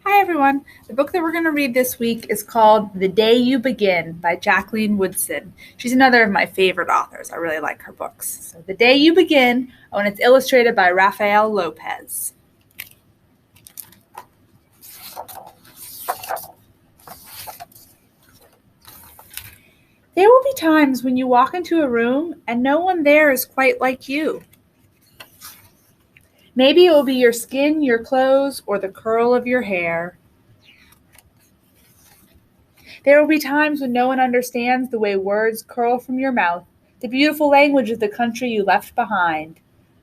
Hi, everyone. The book that we're going to read this week is called The Day You Begin by Jacqueline Woodson. She's another of my favorite authors. I really like her books. So, The Day You Begin, and it's illustrated by Rafael Lopez. There will be times when you walk into a room and no one there is quite like you. Maybe it will be your skin, your clothes, or the curl of your hair. There will be times when no one understands the way words curl from your mouth, the beautiful language of the country you left behind.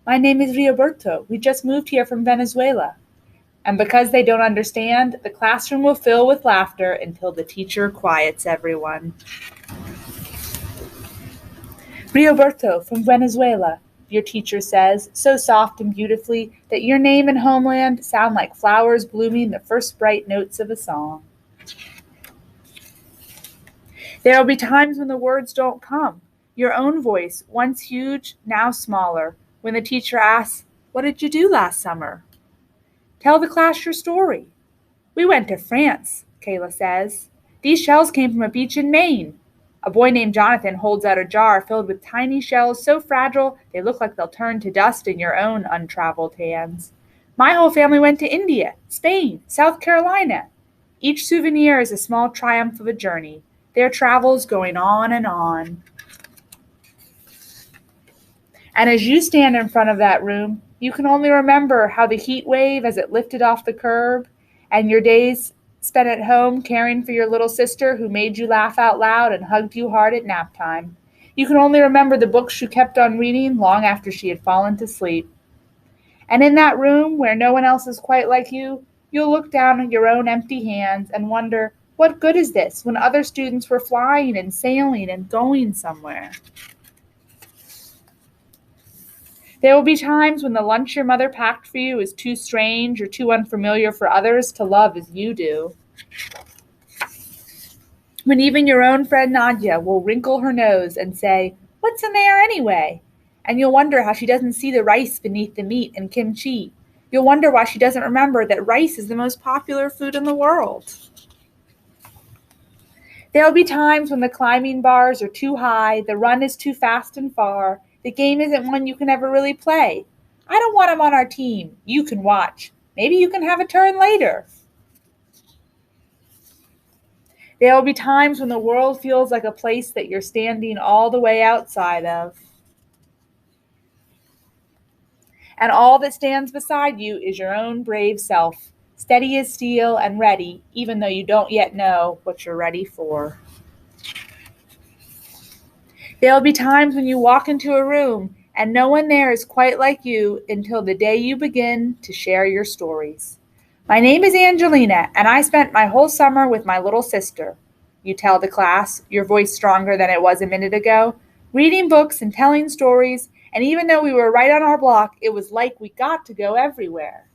My name is Rioberto. We just moved here from Venezuela. And because they don't understand, the classroom will fill with laughter until the teacher quiets everyone. Rioberto from Venezuela, your teacher says, so soft and beautifully that your name and homeland sound like flowers blooming the first bright notes of a song. There will be times when the words don't come. Your own voice, once huge, now smaller, when the teacher asks, "What did you do last summer?" Tell the class your story. We went to France, Kayla says. These shells came from a beach in Maine. A boy named Jonathan holds out a jar filled with tiny shells so fragile they look like they'll turn to dust in your own untraveled hands. My whole family went to India, Spain, South Carolina. Each souvenir is a small triumph of a journey, their travels going on and on. And as you stand in front of that room, you can only remember how the heat wave as it lifted off the curb, and your days spent at home caring for your little sister who made you laugh out loud and hugged you hard at nap time. You can only remember the books you kept on reading long after she had fallen to sleep. And in that room where no one else is quite like you, you'll look down at your own empty hands and wonder, what good is this when other students were flying and sailing and going somewhere? There will be times when the lunch your mother packed for you is too strange or too unfamiliar for others to love as you do. When even your own friend Nadia will wrinkle her nose and say, "What's in there anyway?" And you'll wonder how she doesn't see the rice beneath the meat and kimchi. You'll wonder why she doesn't remember that rice is the most popular food in the world. There will be times when the climbing bars are too high, the run is too fast and far, the game isn't one you can ever really play. I don't want him on our team. You can watch. Maybe you can have a turn later. There will be times when the world feels like a place that you're standing all the way outside of. And all that stands beside you is your own brave self, steady as steel and ready, even though you don't yet know what you're ready for. There will be times when you walk into a room and no one there is quite like you until the day you begin to share your stories. My name is Angelina, and I spent my whole summer with my little sister. You tell the class, your voice stronger than it was a minute ago, reading books and telling stories, and even though we were right on our block, it was like we got to go everywhere.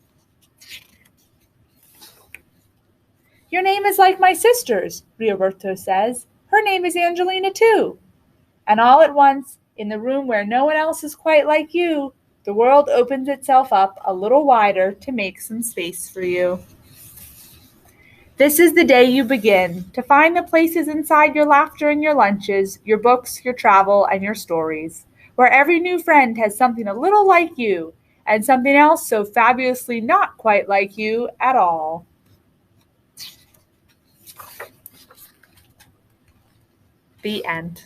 Your name is like my sister's, Rioberto says. Her name is Angelina too. And all at once, in the room where no one else is quite like you, the world opens itself up a little wider to make some space for you. This is the day you begin to find the places inside your laughter and your lunches, your books, your travel, and your stories, where every new friend has something a little like you and something else so fabulously not quite like you at all. The end.